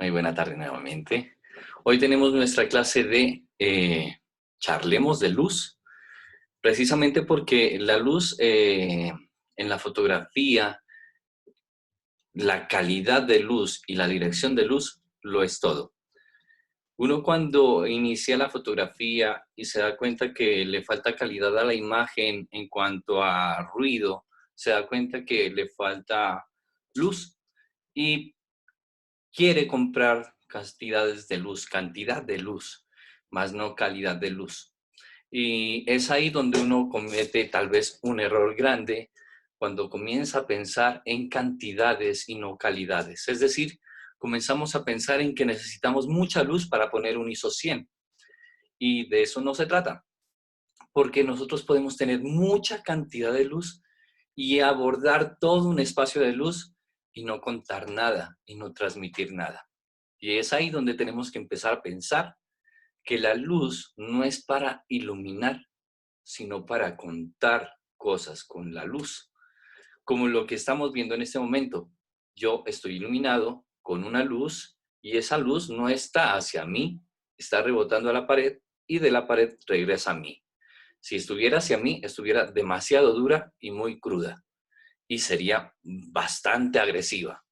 Muy buena tarde nuevamente. Hoy tenemos nuestra clase de charlemos de luz, precisamente porque la luz en la fotografía, la calidad de luz y la dirección de luz lo es todo. Uno cuando inicia la fotografía y se da cuenta que le falta calidad a la imagen en cuanto a ruido, se da cuenta que le falta luz y quiere comprar cantidad de luz, más no calidad de luz. Y es ahí donde uno comete tal vez un error grande cuando comienza a pensar en cantidades y no calidades. Es decir, comenzamos a pensar en que necesitamos mucha luz para poner un ISO 100 y de eso no se trata, porque nosotros podemos tener mucha cantidad de luz y abordar todo un espacio de luz y no contar nada y no transmitir nada. Y es ahí donde tenemos que empezar a pensar que la luz no es para iluminar, sino para contar cosas con la luz. Como lo que estamos viendo en este momento. Yo estoy iluminado con una luz y esa luz no está hacia mí, está rebotando a la pared y de la pared regresa a mí. Si estuviera hacia mí, estuviera demasiado dura y muy cruda y sería bastante agresiva.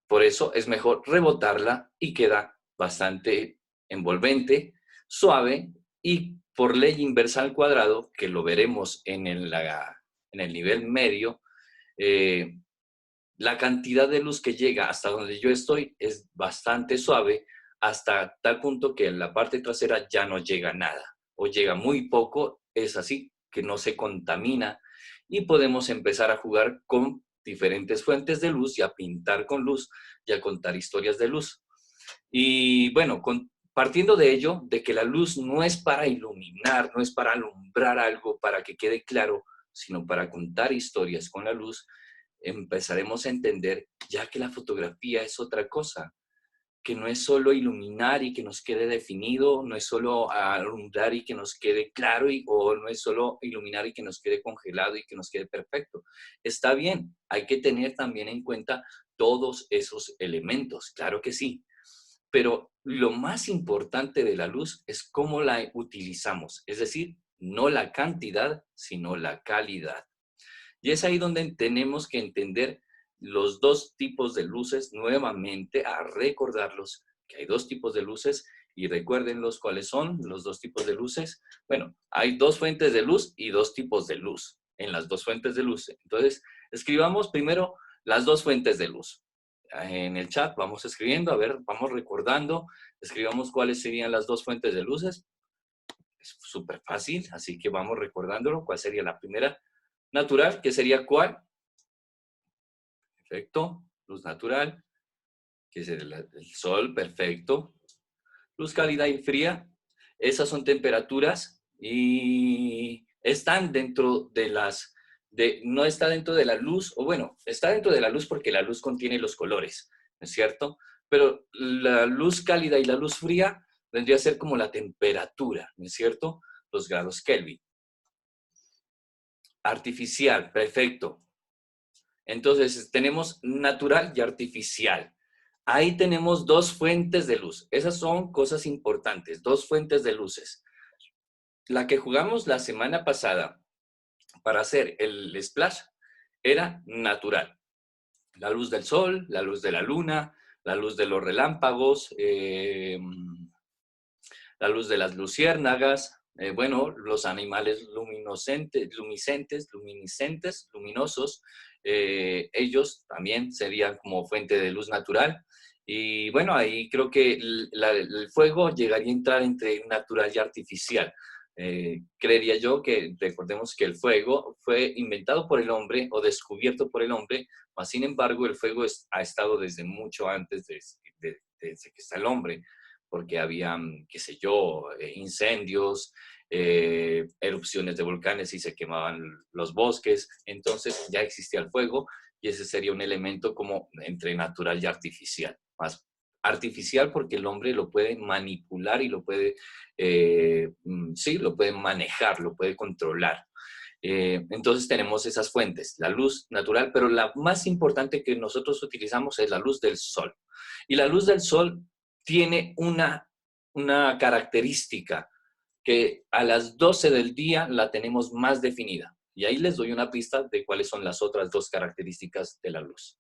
Por eso es mejor rebotarla y queda bastante envolvente, suave y por ley inversa al cuadrado, que lo veremos en el nivel medio, eh, la cantidad de luz que llega hasta donde yo estoy es bastante suave hasta tal punto que en la parte trasera ya no llega nada o llega muy poco, es así que no se contamina y podemos empezar a jugar con diferentes fuentes de luz y a pintar con luz y a contar historias de luz. Y bueno, partiendo de ello, de que la luz no es para iluminar, no es para alumbrar algo, para que quede claro, sino para contar historias con la luz, empezaremos a entender ya que la fotografía es otra cosa, que no es solo iluminar y que nos quede definido, no es solo alumbrar y que nos quede claro, o no es solo iluminar y que nos quede congelado y que nos quede perfecto. Está bien, hay que tener también en cuenta todos esos elementos, claro que sí, pero lo más importante de la luz es cómo la utilizamos, es decir, no la cantidad, sino la calidad. Y es ahí donde tenemos que entender los dos tipos de luces nuevamente, a recordarlos que hay dos tipos de luces y recuérdenlos cuáles son los dos tipos de luces. Bueno, hay dos fuentes de luz y dos tipos de luz en las dos fuentes de luz. Entonces, escribamos primero las dos fuentes de luz. En el chat vamos escribiendo, a ver, vamos recordando, escribamos cuáles serían las dos fuentes de luces. Es súper fácil, así que vamos recordándolo. ¿Cuál sería la primera? Natural, que sería ¿cuál? Perfecto. Luz natural, que es el sol, perfecto. Luz cálida y fría, esas son temperaturas y están dentro de no está dentro de la luz, o bueno, está dentro de la luz porque la luz contiene los colores, ¿no es cierto? Pero la luz cálida y la luz fría vendría a ser como la temperatura, ¿no es cierto? Los grados Kelvin. Artificial, perfecto. Entonces, tenemos natural y artificial. Ahí tenemos dos fuentes de luz. Esas son cosas importantes, dos fuentes de luces. La que jugamos la semana pasada para hacer el splash era natural. La luz del sol, la luz de la luna, la luz de los relámpagos, la luz de las luciérnagas, bueno, los animales luminiscentes, luminosos, ellos también serían como fuente de luz natural. Y bueno, ahí creo que el fuego llegaría a entrar entre natural y artificial. Creería yo que recordemos que el fuego fue inventado por el hombre o descubierto por el hombre, mas sin embargo el fuego ha estado desde mucho antes desde que está el hombre, porque había, qué sé yo, incendios, erupciones de volcanes y se quemaban los bosques, entonces ya existía el fuego y ese sería un elemento como entre natural y artificial, más artificial porque el hombre lo puede manipular y lo puede, sí, lo puede manejar, lo puede controlar. Entonces tenemos esas fuentes, la luz natural, pero la más importante que nosotros utilizamos es la luz del sol. Y la luz del sol tiene una característica que a las 12 del día la tenemos más definida. Y ahí les doy una pista de cuáles son las otras dos características de la luz.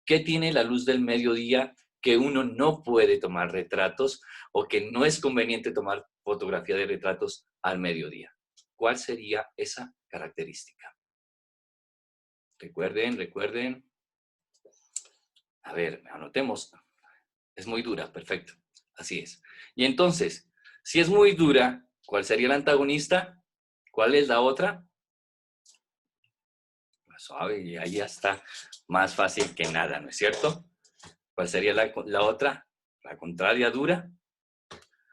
¿Qué tiene la luz del mediodía que uno no puede tomar retratos o que no es conveniente tomar fotografía de retratos al mediodía? ¿Cuál sería esa característica? Recuerden. A ver, anotemos. Es muy dura, perfecto. Así es. Y entonces, si es muy dura, ¿cuál sería el antagonista? ¿Cuál es la otra? Suave, y ahí ya está más fácil que nada, ¿no es cierto? ¿Cuál sería la otra? La contraria, dura.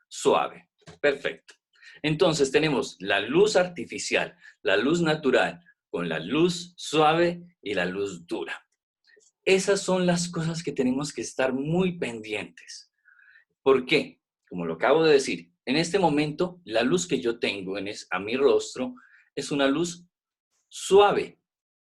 Suave. Perfecto. Entonces tenemos la luz artificial, la luz natural, con la luz suave y la luz dura. Esas son las cosas que tenemos que estar muy pendientes. ¿Por qué? Como lo acabo de decir, en este momento la luz que yo tengo a mi rostro es una luz suave,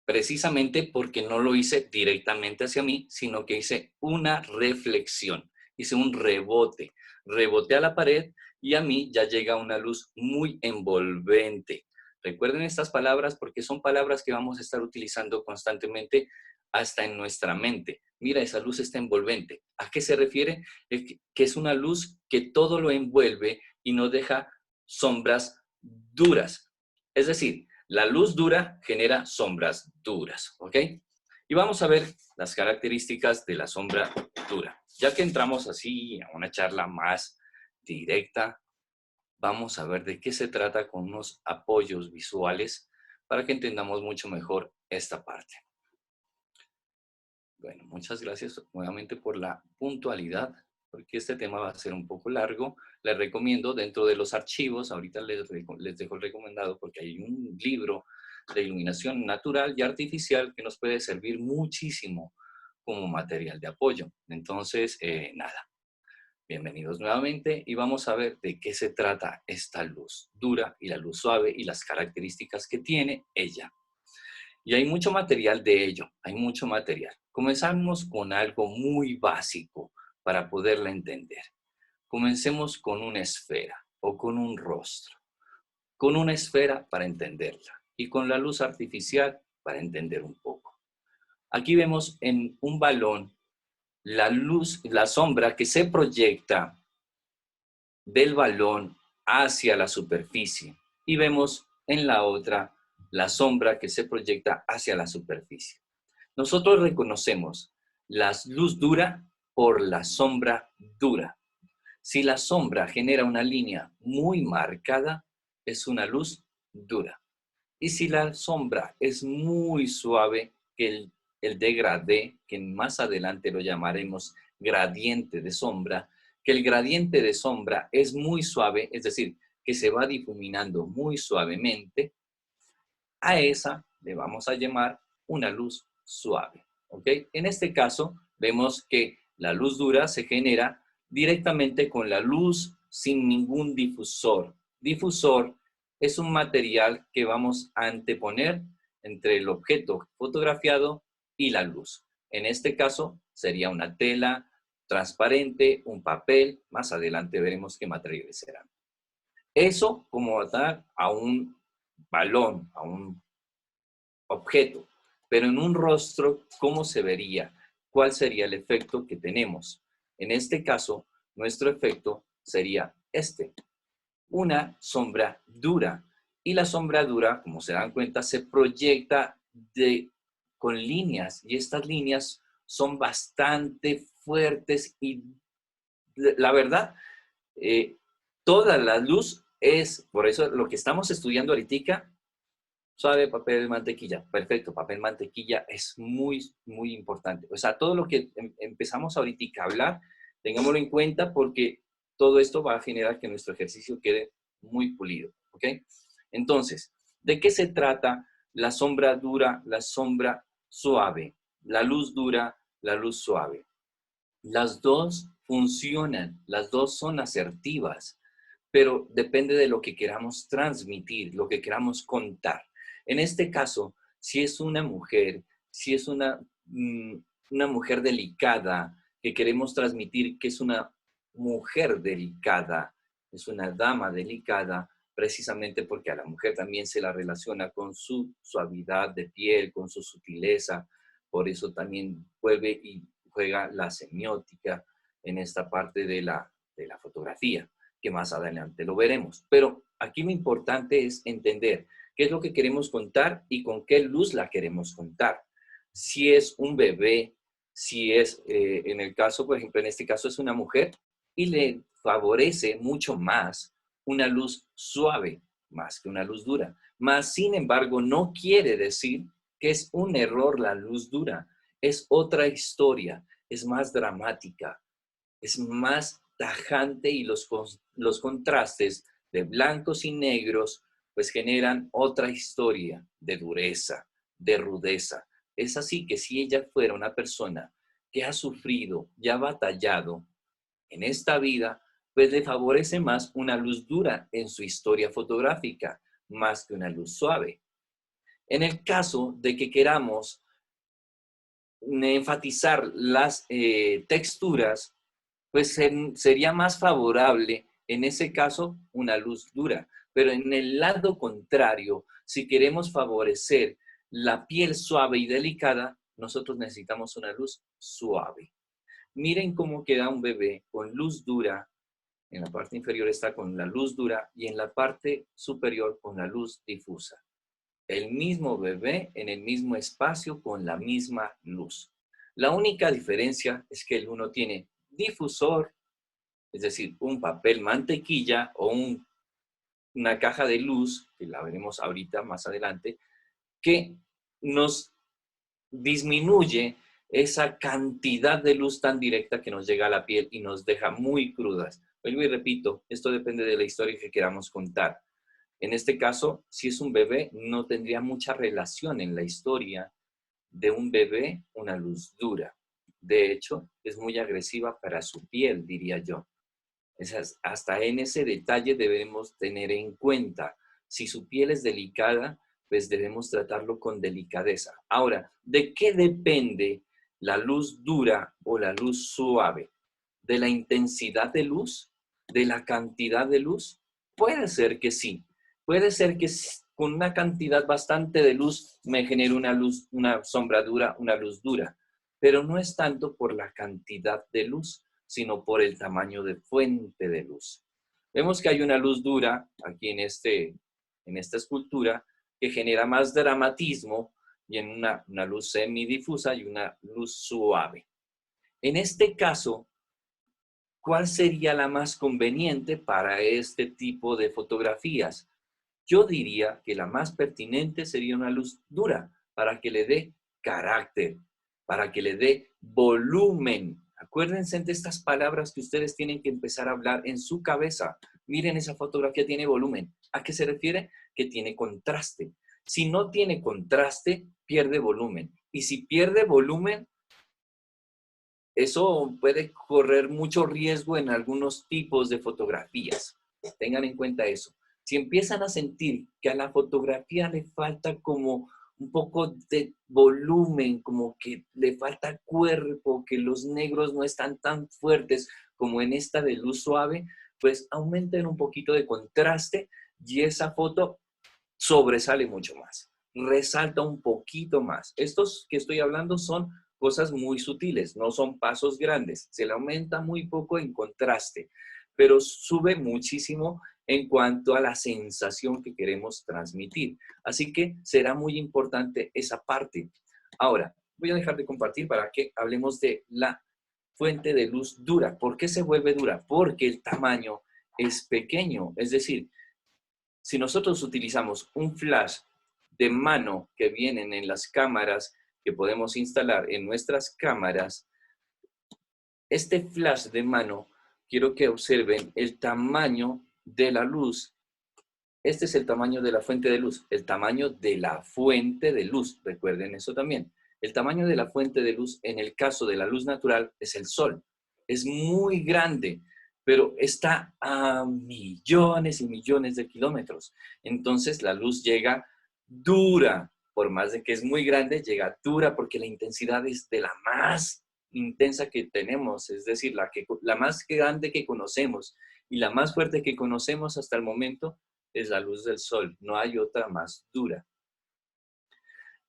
precisamente porque no lo hice directamente hacia mí, sino que hice una reflexión, hice un rebote, reboté a la pared y a mí ya llega una luz muy envolvente. Recuerden estas palabras porque son palabras que vamos a estar utilizando constantemente hasta en nuestra mente. Mira, esa luz está envolvente. ¿A qué se refiere? Que es una luz que todo lo envuelve y no deja sombras duras. Es decir, la luz dura genera sombras duras, ¿ok? Y vamos a ver las características de la sombra dura. Ya que entramos así a una charla más directa, vamos a ver de qué se trata con unos apoyos visuales para que entendamos mucho mejor esta parte. Bueno, muchas gracias nuevamente por la puntualidad, porque este tema va a ser un poco largo. Les recomiendo dentro de los archivos, ahorita les dejo el recomendado porque hay un libro de iluminación natural y artificial que nos puede servir muchísimo como material de apoyo. Entonces, nada, bienvenidos nuevamente y vamos a ver de qué se trata esta luz dura y la luz suave y las características que tiene ella. Y hay mucho material de ello, hay mucho material. Comenzamos con algo muy básico para poderla entender. Comencemos con una esfera o con un rostro. Con una esfera para entenderla y con la luz artificial para entender un poco. Aquí vemos en un balón la luz, la sombra que se proyecta del balón hacia la superficie y vemos en la otra la sombra que se proyecta hacia la superficie. Nosotros reconocemos la luz dura por la sombra dura. Si la sombra genera una línea muy marcada, es una luz dura. Y si la sombra es muy suave, que el degradé, que más adelante lo llamaremos gradiente de sombra, que el gradiente de sombra es muy suave, es decir, que se va difuminando muy suavemente, a esa le vamos a llamar una luz suave. ¿Ok? En este caso, vemos que la luz dura se genera directamente con la luz sin ningún difusor. Difusor es un material que vamos a anteponer entre el objeto fotografiado y la luz. En este caso, sería una tela transparente, un papel. Más adelante veremos qué materiales serán. Eso como dar a un balón, a un objeto, pero en un rostro, ¿cómo se vería? ¿Cuál sería el efecto que tenemos? En este caso, nuestro efecto sería este, una sombra dura. Y la sombra dura, como se dan cuenta, se proyecta con líneas y estas líneas son bastante fuertes y la verdad, toda la luz es, por eso lo que estamos estudiando ahorita, suave, papel, mantequilla. Perfecto, papel, mantequilla es muy, muy importante. O sea, todo lo que empezamos ahorita a hablar, tengámoslo en cuenta porque todo esto va a generar que nuestro ejercicio quede muy pulido. ¿Ok? Entonces, ¿de qué se trata la sombra dura, la sombra suave? La luz dura, la luz suave. Las dos funcionan, las dos son asertivas, pero depende de lo que queramos transmitir, lo que queramos contar. En este caso, si es una mujer, si es una mujer delicada, que queremos transmitir que es una mujer delicada, es una dama delicada, precisamente porque a la mujer también se la relaciona con su suavidad de piel, con su sutileza. Por eso también vuelve y juega la semiótica en esta parte de la fotografía, que más adelante lo veremos. Pero aquí lo importante es entender qué es lo que queremos contar y con qué luz la queremos contar. Si es un bebé, si es, en el caso, por ejemplo, en este caso es una mujer y le favorece mucho más una luz suave, más que una luz dura. Más, sin embargo, no quiere decir que es un error la luz dura. Es otra historia, es más dramática, es más tajante y los contrastes de blancos y negros pues generan otra historia de dureza, de rudeza. Es así que si ella fuera una persona que ha sufrido y ha batallado en esta vida, pues le favorece más una luz dura en su historia fotográfica, más que una luz suave. En el caso de que queramos enfatizar las texturas, pues sería más favorable en ese caso una luz dura. Pero en el lado contrario, si queremos favorecer la piel suave y delicada, nosotros necesitamos una luz suave. Miren cómo queda un bebé con luz dura. En la parte inferior está con la luz dura y en la parte superior con la luz difusa. El mismo bebé en el mismo espacio con la misma luz. La única diferencia es que el uno tiene difusor, es decir, un papel mantequilla o una caja de luz, que la veremos ahorita más adelante, que nos disminuye esa cantidad de luz tan directa que nos llega a la piel y nos deja muy crudas. Vuelvo y repito, esto depende de la historia que queramos contar. En este caso, si es un bebé, no tendría mucha relación en la historia de un bebé una luz dura. De hecho, es muy agresiva para su piel, diría yo. Hasta en ese detalle debemos tener en cuenta. Si su piel es delicada, pues debemos tratarlo con delicadeza. Ahora, ¿de qué depende la luz dura o la luz suave? ¿De la intensidad de luz? ¿De la cantidad de luz? Puede ser que sí. Puede ser que con una cantidad bastante de luz me genere una luz, una sombra dura, una luz dura. Pero no es tanto por la cantidad de luz, sino por el tamaño de fuente de luz. Vemos que hay una luz dura aquí en esta escultura que genera más dramatismo y en una luz semidifusa y una luz suave. En este caso, ¿cuál sería la más conveniente para este tipo de fotografías? Yo diría que la más pertinente sería una luz dura para que le dé carácter, para que le dé volumen. Acuérdense de estas palabras que ustedes tienen que empezar a hablar en su cabeza. Miren, esa fotografía tiene volumen. ¿A qué se refiere? Que tiene contraste. Si no tiene contraste, pierde volumen. Y si pierde volumen, eso puede correr mucho riesgo en algunos tipos de fotografías. Tengan en cuenta eso. Si empiezan a sentir que a la fotografía le falta como un poco de volumen, como que le falta cuerpo, que los negros no están tan fuertes como en esta de luz suave, pues aumenten un poquito de contraste y esa foto sobresale mucho más, resalta un poquito más. Estos que estoy hablando son cosas muy sutiles, no son pasos grandes. Se le aumenta muy poco en contraste, pero sube muchísimo en cuanto a la sensación que queremos transmitir. Así que será muy importante esa parte. Ahora, voy a dejar de compartir para que hablemos de la fuente de luz dura. ¿Por qué se vuelve dura? Porque el tamaño es pequeño. Es decir, si nosotros utilizamos un flash de mano que vienen en las cámaras que podemos instalar en nuestras cámaras, este flash de mano, quiero que observen el tamaño de la luz. Este es el tamaño de la fuente de luz, el tamaño de la fuente de luz. Recuerden eso también. El tamaño de la fuente de luz, en el caso de la luz natural, es el sol. Es muy grande, pero está a millones y millones de kilómetros. Entonces la luz llega dura, por más de que es muy grande, llega dura porque la intensidad es de la más intensa que tenemos, es decir, la más grande que conocemos y la más fuerte que conocemos hasta el momento es la luz del sol. No hay otra más dura.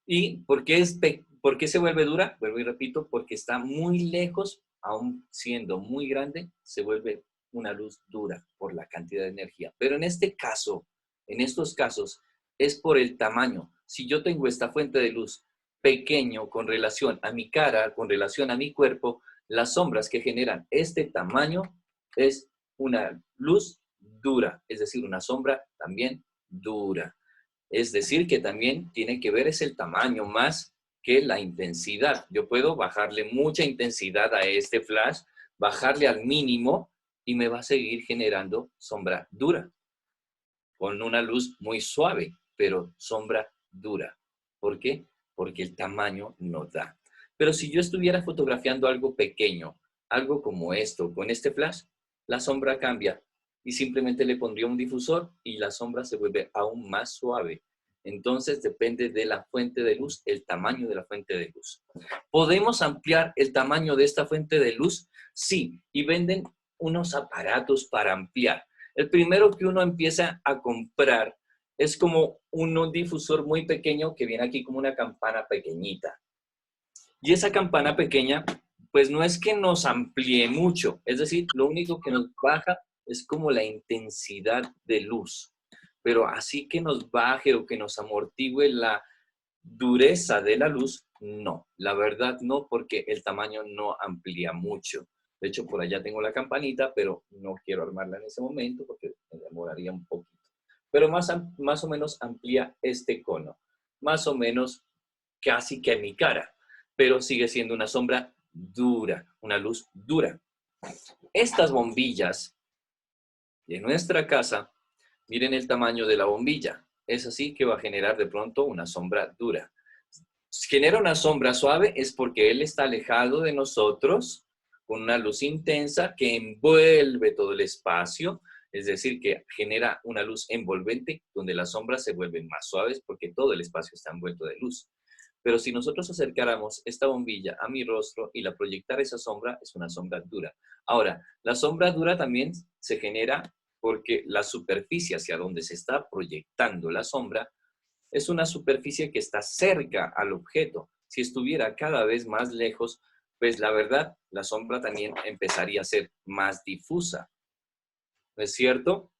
¿Y por qué se vuelve dura? Vuelvo y repito, porque está muy lejos, aún siendo muy grande, se vuelve una luz dura por la cantidad de energía. Pero en este caso, en estos casos, es por el tamaño. Si yo tengo esta fuente de luz pequeño con relación a mi cara, con relación a mi cuerpo, las sombras que generan este tamaño es una luz dura, es decir, una sombra también dura. Es decir, que también tiene que ver es el tamaño más que la intensidad. Yo puedo bajarle mucha intensidad a este flash, bajarle al mínimo y me va a seguir generando sombra dura, con una luz muy suave, pero sombra dura. ¿Por qué? Porque el tamaño no da. Pero si yo estuviera fotografiando algo pequeño, algo como esto, con este flash, la sombra cambia y simplemente le pondría un difusor y la sombra se vuelve aún más suave. Entonces depende de la fuente de luz, el tamaño de la fuente de luz. ¿Podemos ampliar el tamaño de esta fuente de luz? Sí, y venden unos aparatos para ampliar. El primero que uno empieza a comprar es como un difusor muy pequeño que viene aquí como una campana pequeñita. Y esa campana pequeña, pues no es que nos amplíe mucho, es decir, lo único que nos baja es como la intensidad de luz. Pero así que nos baje o que nos amortigue la dureza de la luz, no. La verdad no, porque el tamaño no amplía mucho. De hecho, por allá tengo la campanita, pero no quiero armarla en ese momento porque me demoraría un poquito. Pero más o menos amplía este cono. Más o menos casi que mi cara, pero sigue siendo una sombra dura, una luz dura. Estas bombillas de nuestra casa, miren el tamaño de la bombilla. Es así que va a generar de pronto una sombra dura. Genera una sombra suave es porque él está alejado de nosotros con una luz intensa que envuelve todo el espacio, es decir, que genera una luz envolvente donde las sombras se vuelven más suaves porque todo el espacio está envuelto de luz. Pero si nosotros acercáramos esta bombilla a mi rostro y la proyectara esa sombra, es una sombra dura. Ahora, la sombra dura también se genera porque la superficie hacia donde se está proyectando la sombra es una superficie que está cerca al objeto. Si estuviera cada vez más lejos, pues la verdad, la sombra también empezaría a ser más difusa. ¿No es cierto?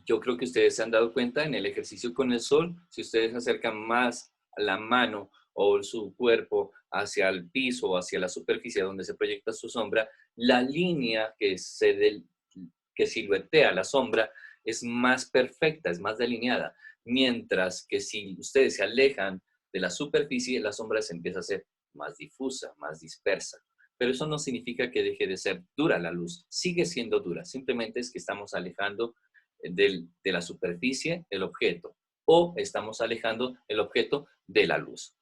Yo creo que ustedes se han dado cuenta en el ejercicio con el sol, si ustedes acercan más la mano o su cuerpo hacia el piso o hacia la superficie donde se proyecta su sombra, la línea que siluetea la sombra es más perfecta, es más delineada. Mientras que si ustedes se alejan de la superficie, la sombra se empieza a hacer más difusa, más dispersa. Pero eso no significa que deje de ser dura la luz, sigue siendo dura, simplemente es que estamos alejando de la superficie el objeto o estamos alejando el objeto de la luz.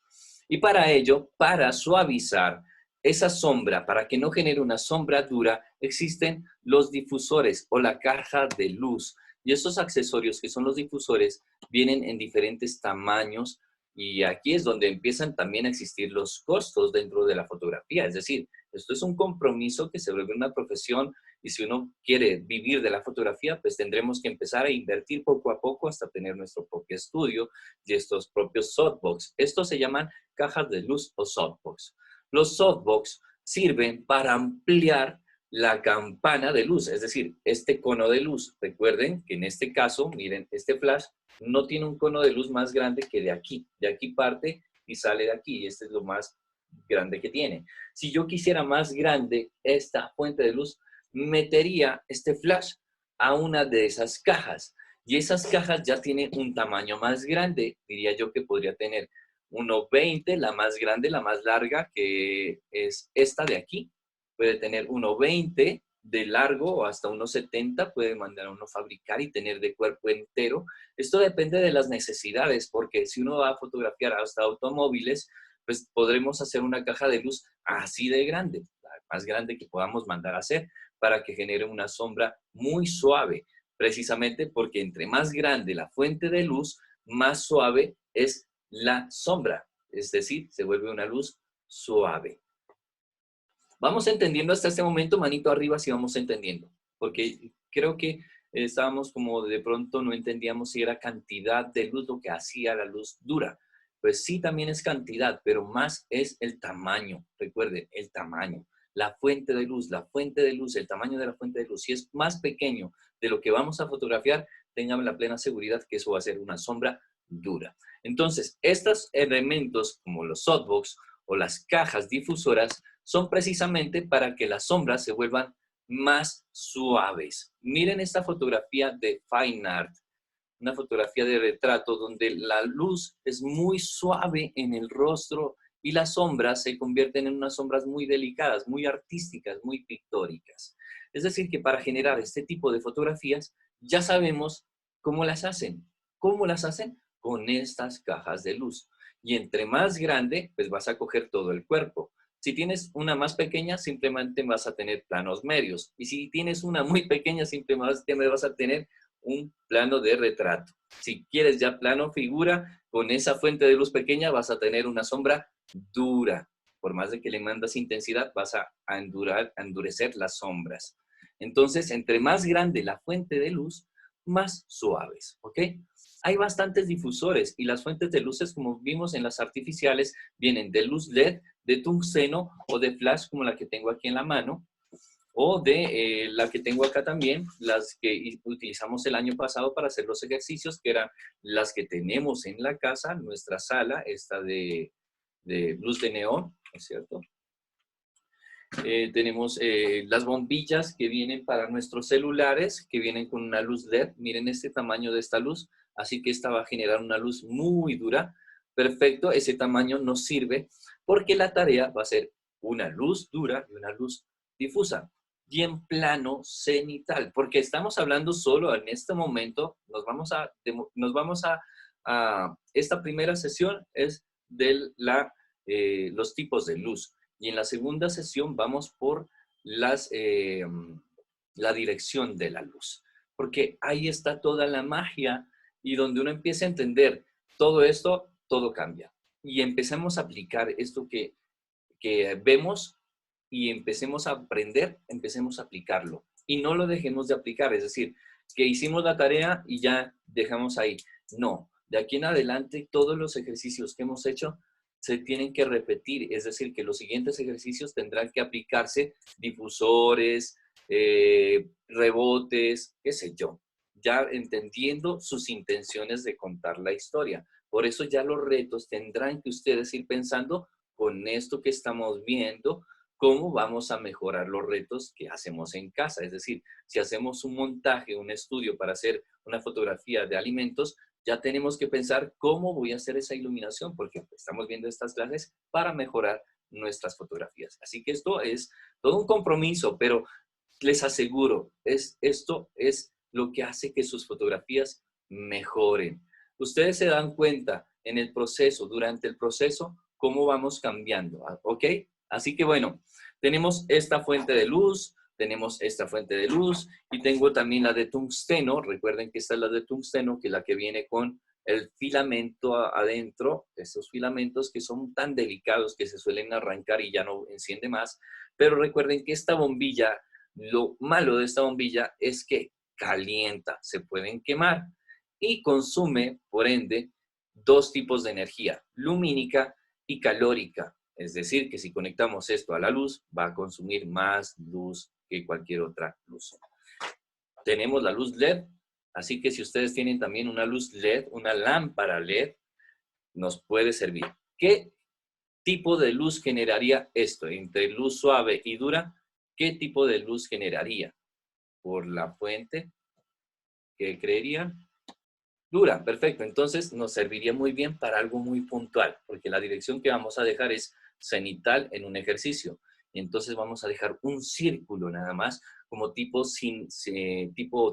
Y para ello, para suavizar esa sombra, para que no genere una sombra dura, existen los difusores o la caja de luz. Y esos accesorios que son los difusores vienen en diferentes tamaños y aquí es donde empiezan también a existir los costos dentro de la fotografía. Es decir, esto es un compromiso que se vuelve una profesión y si uno quiere vivir de la fotografía, pues tendremos que empezar a invertir poco a poco hasta tener nuestro propio estudio y estos propios softbox. Estos se llaman cajas de luz o softbox. Los softbox sirven para ampliar la campana de luz, es decir, este cono de luz. Recuerden que en este caso, miren, este flash no tiene un cono de luz más grande que de aquí. De aquí parte y sale de aquí. Y este es lo más grande que tiene. Si yo quisiera más grande esta fuente de luz, metería este flash a una de esas cajas. Y esas cajas ya tienen un tamaño más grande. Diría yo que podría tener 1,20, la más grande, la más larga, que es esta de aquí. Puede tener 1,20 de largo o hasta 1,70, puede mandar a uno fabricar y tener de cuerpo entero. Esto depende de las necesidades, porque si uno va a fotografiar hasta automóviles, pues podremos hacer una caja de luz así de grande, la más grande que podamos mandar a hacer, para que genere una sombra muy suave, precisamente porque entre más grande la fuente de luz, más suave es la sombra, es decir, se vuelve una luz suave. ¿Vamos entendiendo hasta este momento? Manito arriba si vamos entendiendo, porque creo que estábamos como de pronto no entendíamos si era cantidad de luz lo que hacía la luz dura. Pues sí, también es cantidad, pero más es el tamaño. Recuerde, el tamaño. La fuente de luz, el tamaño de la fuente de luz. Si es más pequeño de lo que vamos a fotografiar, tengan la plena seguridad que eso va a ser una sombra dura. Entonces, estos elementos como los softbox o las cajas difusoras son precisamente para que las sombras se vuelvan más suaves. Miren esta fotografía de Fine Art, una fotografía de retrato donde la luz es muy suave en el rostro y las sombras se convierten en unas sombras muy delicadas, muy artísticas, muy pictóricas. Es decir, que para generar este tipo de fotografías ya sabemos cómo las hacen. ¿Cómo las hacen? Con estas cajas de luz. Y entre más grande, pues vas a coger todo el cuerpo. Si tienes una más pequeña, simplemente vas a tener planos medios. Y si tienes una muy pequeña, simplemente vas a tener un plano de retrato. Si quieres ya plano figura, con esa fuente de luz pequeña vas a tener una sombra dura. Por más de que le mandas intensidad, vas a endurecer las sombras. Entonces, entre más grande la fuente de luz, más suaves, ¿ok? Hay bastantes difusores y las fuentes de luces, como vimos en las artificiales, vienen de luz LED, de tungsteno o de flash, como la que tengo aquí en la mano, o de la que tengo acá también, las que utilizamos el año pasado para hacer los ejercicios, que eran las que tenemos en la casa, nuestra sala, esta de luz de neón, ¿no es cierto? Tenemos las bombillas que vienen para nuestros celulares, que vienen con una luz LED. Miren este tamaño de esta luz, así que esta va a generar una luz muy dura. Perfecto, ese tamaño nos sirve porque la tarea va a ser una luz dura y una luz difusa. Y en plano cenital, porque estamos hablando solo en este momento, esta primera sesión es de los tipos de luz. Y en la segunda sesión vamos por la dirección de la luz, porque ahí está toda la magia y donde uno empieza a entender todo esto, todo cambia. Y empecemos a aplicar esto que vemos y empecemos a aprender, empecemos a aplicarlo. Y no lo dejemos de aplicar, es decir, que hicimos la tarea y ya dejamos ahí. No, de aquí en adelante todos los ejercicios que hemos hecho se tienen que repetir, es decir, que los siguientes ejercicios tendrán que aplicarse difusores, rebotes, qué sé yo, ya entendiendo sus intenciones de contar la historia. Por eso ya los retos tendrán que ustedes ir pensando con esto que estamos viendo, cómo vamos a mejorar los retos que hacemos en casa. Es decir, si hacemos un montaje, un estudio para hacer una fotografía de alimentos, ya tenemos que pensar cómo voy a hacer esa iluminación, porque estamos viendo estas clases para mejorar nuestras fotografías. Así que esto es todo un compromiso, pero les aseguro, esto es lo que hace que sus fotografías mejoren. Ustedes se dan cuenta en el proceso, durante el proceso, cómo vamos cambiando, ¿ok? Así que bueno, tenemos esta fuente de luz, tenemos esta fuente de luz y tengo también la de tungsteno. Recuerden que esta es la de tungsteno, que es la que viene con el filamento adentro, estos filamentos que son tan delicados que se suelen arrancar y ya no enciende más. Pero recuerden que esta bombilla, lo malo de esta bombilla es que calienta, se pueden quemar y consume, por ende, dos tipos de energía, lumínica y calórica. Es decir, que si conectamos esto a la luz, va a consumir más luz que cualquier otra luz. Tenemos la luz LED, así que si ustedes tienen también una luz LED, una lámpara LED, nos puede servir. ¿Qué tipo de luz generaría esto? Entre luz suave y dura, ¿qué tipo de luz generaría? Por la fuente, ¿qué creerían? Dura, perfecto. Entonces nos serviría muy bien para algo muy puntual, porque la dirección que vamos a dejar es cenital en un ejercicio. Y entonces vamos a dejar un círculo nada más, como tipo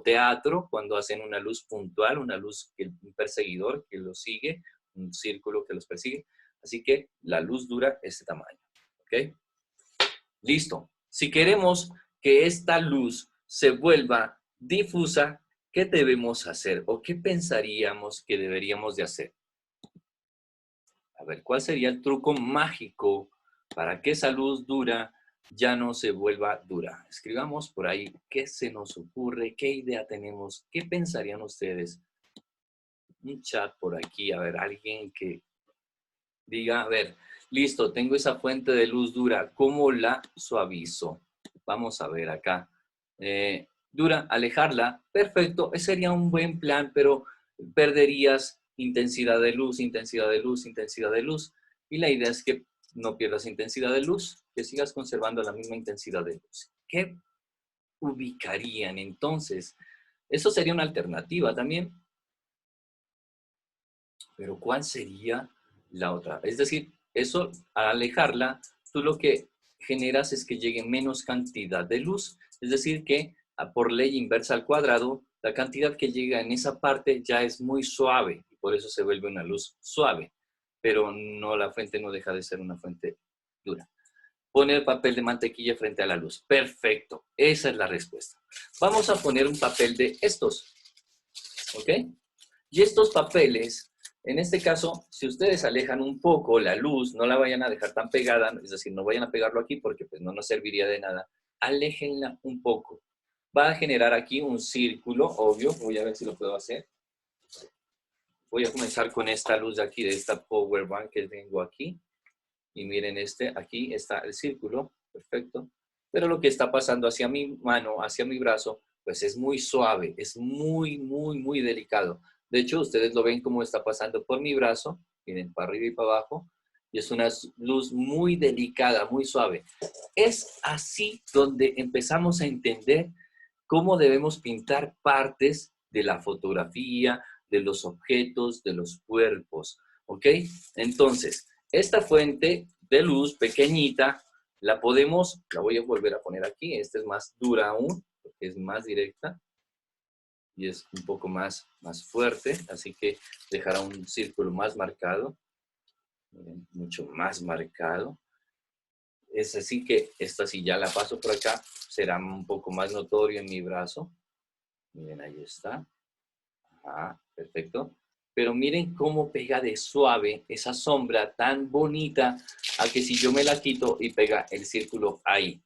teatro, cuando hacen una luz puntual, una luz, un perseguidor que los sigue, un círculo que los persigue. Así que la luz dura este tamaño. ¿Ok? Listo. Si queremos que esta luz se vuelva difusa, ¿qué debemos hacer o qué pensaríamos que deberíamos de hacer? A ver, ¿cuál sería el truco mágico para que esa luz dura ya no se vuelva dura. Escribamos por ahí qué se nos ocurre, qué idea tenemos, qué pensarían ustedes. Un chat por aquí, a ver, alguien que diga, a ver, listo, tengo esa fuente de luz dura, ¿cómo la suavizo? Vamos a ver acá. Dura, alejarla, perfecto, ese sería un buen plan, pero perderías intensidad de luz, intensidad de luz, intensidad de luz. Y la idea es que no pierdas intensidad de luz, que sigas conservando la misma intensidad de luz. ¿Qué ubicarían entonces? Eso sería una alternativa también, pero ¿cuál sería la otra? Es decir, eso al alejarla, tú lo que generas es que llegue menos cantidad de luz. Es decir, que por ley inversa al cuadrado, la cantidad que llega en esa parte ya es muy suave y por eso se vuelve una luz suave. Pero no, la fuente no deja de ser una fuente dura. Poner papel de mantequilla frente a la luz. Perfecto. Esa es la respuesta. Vamos a poner un papel de estos. ¿Ok? Y estos papeles, en este caso, si ustedes alejan un poco la luz, no la vayan a dejar tan pegada, es decir, no vayan a pegarlo aquí porque pues no nos serviría de nada, aléjenla un poco. Va a generar aquí un círculo, obvio, voy a ver si lo puedo hacer. Voy a comenzar con esta luz de aquí, de esta power bank que tengo aquí. Y miren aquí está el círculo, perfecto. Pero lo que está pasando hacia mi mano, hacia mi brazo, pues es muy suave, es muy, muy, muy delicado. De hecho, ustedes lo ven como está pasando por mi brazo, miren, para arriba y para abajo, y es una luz muy delicada, muy suave. Es así donde empezamos a entender cómo debemos pintar partes de la fotografía, de los objetos, de los cuerpos, ¿ok? Entonces, esta fuente de luz pequeñita, la voy a volver a poner aquí, esta es más dura aún, porque es más directa y es un poco más fuerte, así que dejará un círculo más marcado, mucho más marcado. Es así que esta, si ya la paso por acá, será un poco más notorio en mi brazo. Miren, ahí está. Perfecto. Pero miren cómo pega de suave esa sombra tan bonita a que si yo me la quito y pega el círculo ahí.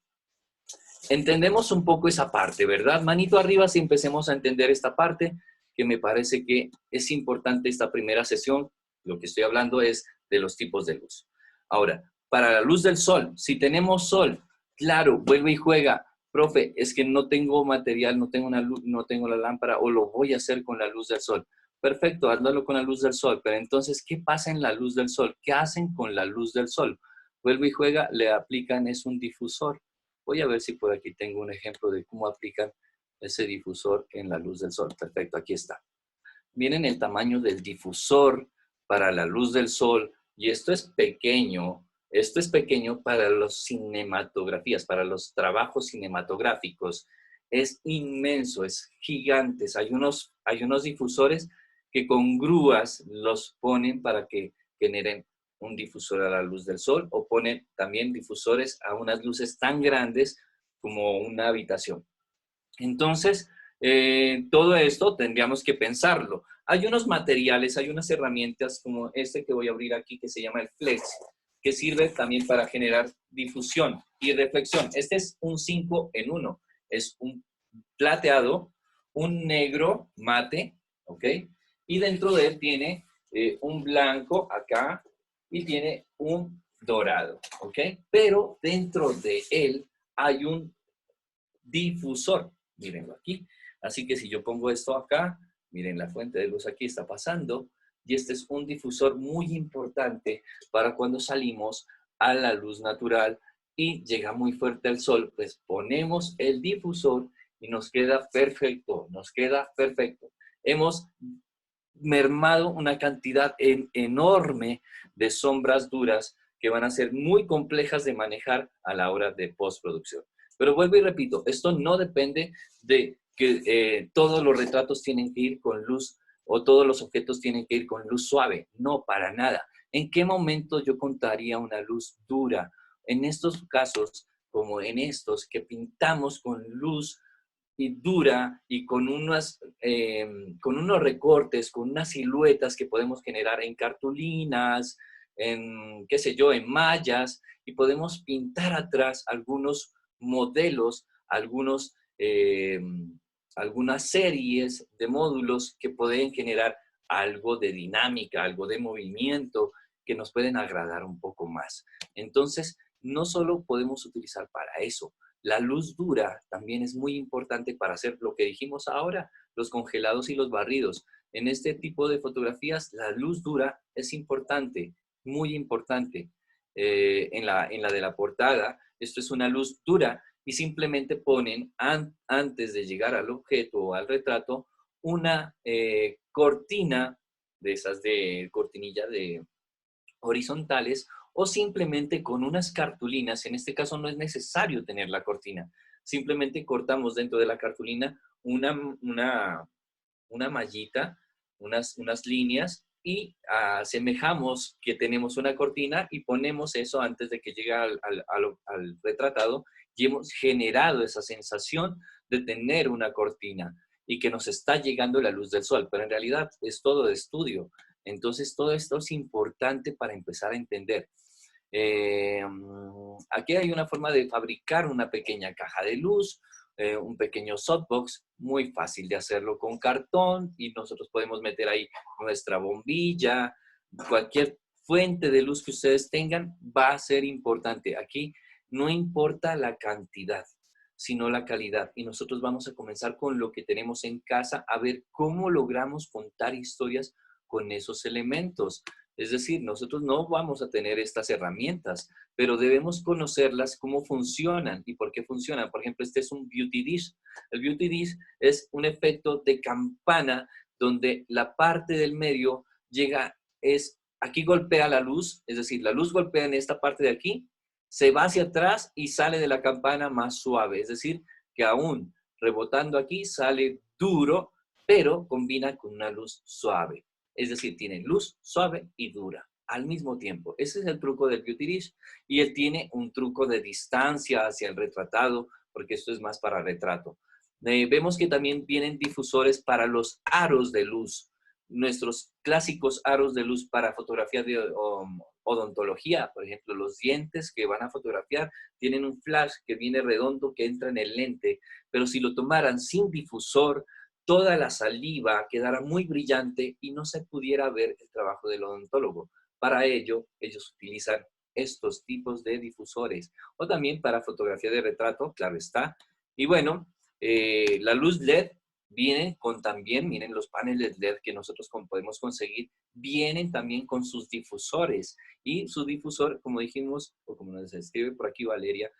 Entendemos un poco esa parte, ¿verdad? Manito arriba si empecemos a entender esta parte, que me parece que es importante esta primera sesión. Lo que estoy hablando es de los tipos de luz. Ahora, para la luz del sol, si tenemos sol, claro, vuelve y juega. Profe, es que no tengo material, no tengo una luz, no tengo la lámpara o lo voy a hacer con la luz del sol. Perfecto, hazlo con la luz del sol, pero entonces, ¿qué pasa en la luz del sol? ¿Qué hacen con la luz del sol? Vuelve y juega, le aplican, es un difusor. Voy a ver si por aquí tengo un ejemplo de cómo aplican ese difusor en la luz del sol. Perfecto, aquí está. Miren el tamaño del difusor para la luz del sol y esto es pequeño. Esto es pequeño para las cinematografías, para los trabajos cinematográficos. Es inmenso, es gigante. Hay unos difusores que con grúas los ponen para que generen un difusor a la luz del sol o ponen también difusores a unas luces tan grandes como una habitación. Entonces, todo esto tendríamos que pensarlo. Hay unos materiales, hay unas herramientas como este que voy a abrir aquí que se llama el Flex, que sirve también para generar difusión y reflexión. Este es un 5 en 1. Es un plateado, un negro mate, ¿ok? Y dentro de él tiene un blanco acá y tiene un dorado, ¿ok? Pero dentro de él hay un difusor. Mírenlo aquí. Así que si yo pongo esto acá, miren la fuente de luz aquí está pasando y este es un difusor muy importante para cuando salimos a la luz natural y llega muy fuerte el sol, pues ponemos el difusor y nos queda perfecto, nos queda perfecto. Hemos mermado una cantidad enorme de sombras duras que van a ser muy complejas de manejar a la hora de postproducción. Pero vuelvo y repito, esto no depende de que todos los retratos tienen que ir con luz o todos los objetos tienen que ir con luz suave. No, para nada. ¿En qué momento yo contaría una luz dura? En estos casos, como en estos, que pintamos con luz y dura y con unos recortes, con unas siluetas que podemos generar en cartulinas, qué sé yo, en mallas, y podemos pintar atrás algunos modelos, algunas series de módulos que pueden generar algo de dinámica, algo de movimiento que nos pueden agradar un poco más. Entonces, no solo podemos utilizar para eso, la luz dura también es muy importante para hacer lo que dijimos ahora, los congelados y los barridos. En este tipo de fotografías, la luz dura es importante, muy importante. En la de la portada, esto es una luz dura y simplemente ponen antes de llegar al objeto o al retrato una cortina de esas de cortinilla de horizontales o simplemente con unas cartulinas. En este caso no es necesario tener la cortina. Simplemente cortamos dentro de la cartulina una mallita, unas líneas y asemejamos que tenemos una cortina y ponemos eso antes de que llegue al retratado y hemos generado esa sensación de tener una cortina y que nos está llegando la luz del sol, pero en realidad es todo de estudio. Entonces, todo esto es importante para empezar a entender. Aquí hay una forma de fabricar una pequeña caja de luz, un pequeño softbox, muy fácil de hacerlo con cartón y nosotros podemos meter ahí nuestra bombilla, cualquier fuente de luz que ustedes tengan va a ser importante. Aquí no importa la cantidad, sino la calidad. Y nosotros vamos a comenzar con lo que tenemos en casa a ver cómo logramos contar historias con esos elementos. Es decir, nosotros no vamos a tener estas herramientas, pero debemos conocerlas, cómo funcionan y por qué funcionan. Por ejemplo, este es un beauty dish. El beauty dish es un efecto de campana donde la parte del medio llega, aquí golpea la luz, es decir, la luz golpea en esta parte de aquí, se va hacia atrás y sale de la campana más suave. Es decir, que aún rebotando aquí sale duro, pero combina con una luz suave. Es decir, tiene luz suave y dura al mismo tiempo. Ese es el truco del beauty dish. Y él tiene un truco de distancia hacia el retratado, porque esto es más para retrato. Vemos que también vienen difusores para los aros de luz. Nuestros clásicos aros de luz para fotografía de odontología, por ejemplo, los dientes que van a fotografiar tienen un flash que viene redondo que entra en el lente, pero si lo tomaran sin difusor, toda la saliva quedara muy brillante y no se pudiera ver el trabajo del odontólogo. Para ello, ellos utilizan estos tipos de difusores o también para fotografía de retrato, claro está. Y bueno, la luz LED viene con también, miren los paneles LED que nosotros podemos conseguir, vienen también con sus difusores y su difusor, como dijimos, o como nos escribe por aquí Valeria,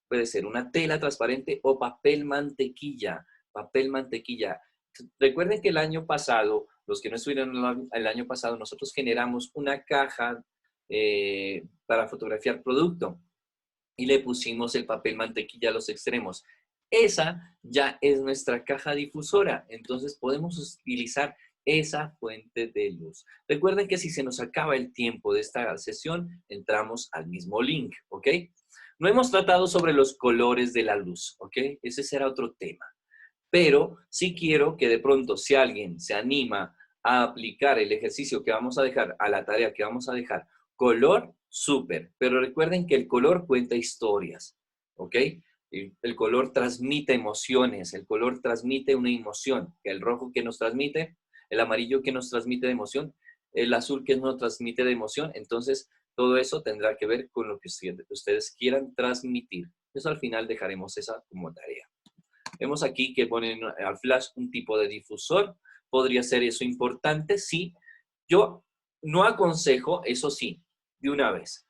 puede ser una tela transparente o papel mantequilla. Papel mantequilla. Recuerden que el año pasado, los que no estuvieron el año pasado, nosotros generamos una caja para fotografiar producto y le pusimos el papel mantequilla a los extremos. Esa ya es nuestra caja difusora, entonces podemos utilizar esa fuente de luz. Recuerden que si se nos acaba el tiempo de esta sesión, entramos al mismo link, ¿ok? No hemos tratado sobre los colores de la luz, ¿ok? Ese será otro tema. Pero sí quiero que de pronto, si alguien se anima a aplicar el ejercicio que vamos a dejar, a la tarea que vamos a dejar, color, súper. Pero recuerden que el color cuenta historias, ¿ok? El color transmite emociones, el color transmite una emoción. El rojo que nos transmite, el amarillo que nos transmite de emoción, el azul que nos transmite de emoción. Entonces, todo eso tendrá que ver con lo que ustedes quieran transmitir. Eso al final dejaremos esa como tarea. Vemos aquí que ponen al flash un tipo de difusor. ¿Podría ser eso importante? Sí. Yo no aconsejo, eso sí, de una vez,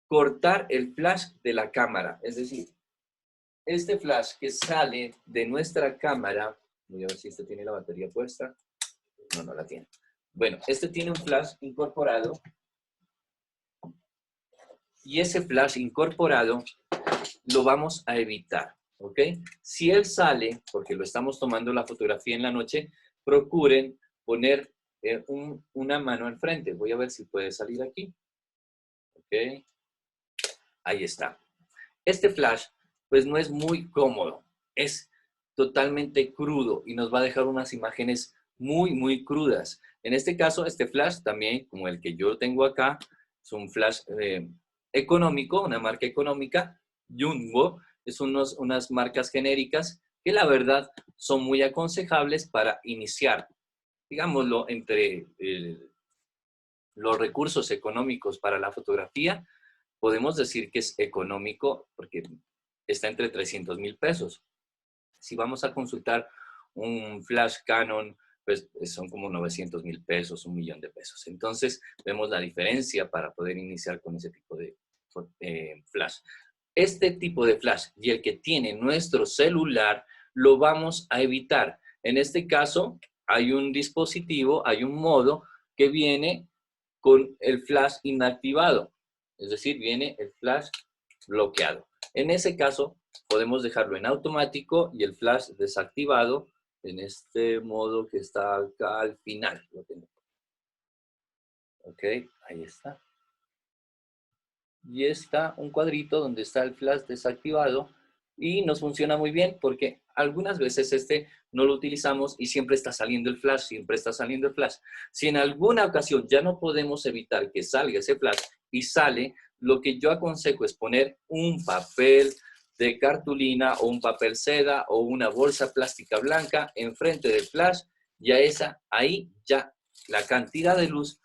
cortar el flash de la cámara. Es decir, este flash que sale de nuestra cámara, voy a ver si este tiene la batería puesta. No, no la tiene. Bueno, este tiene un flash incorporado. Y ese flash incorporado lo vamos a evitar. ¿Ok? Si él sale, porque lo estamos tomando la fotografía en la noche, procuren poner una mano al frente. Voy a ver si puede salir aquí. ¿Ok? Ahí está. Este flash, pues no es muy cómodo. Es totalmente crudo y nos va a dejar unas imágenes muy, muy crudas. En este caso, este flash también, como el que yo tengo acá, es un flash económico, una marca económica. Jumbo es unas marcas genéricas que la verdad son muy aconsejables para iniciar, digámoslo, entre los recursos económicos para la fotografía. Podemos decir que es económico porque está entre 300,000 pesos. Si vamos a consultar un flash Canon, pues son como 900,000 pesos, 1,000,000 de pesos. Entonces, vemos la diferencia para poder iniciar con ese tipo de flash. Este tipo de flash y el que tiene nuestro celular lo vamos a evitar. En este caso, hay un dispositivo, hay un modo que viene con el flash inactivado. Es decir, viene el flash bloqueado. En ese caso, podemos dejarlo en automático y el flash desactivado en este modo que está acá al final. Lo tengo. Ok, ahí está. Y está un cuadrito donde está el flash desactivado y nos funciona muy bien porque algunas veces este no lo utilizamos y siempre está saliendo el flash, siempre está saliendo el flash. Si en alguna ocasión ya no podemos evitar que salga ese flash y sale, lo que yo aconsejo es poner un papel de cartulina o un papel seda o una bolsa plástica blanca enfrente del flash y a esa, ahí ya la cantidad de luz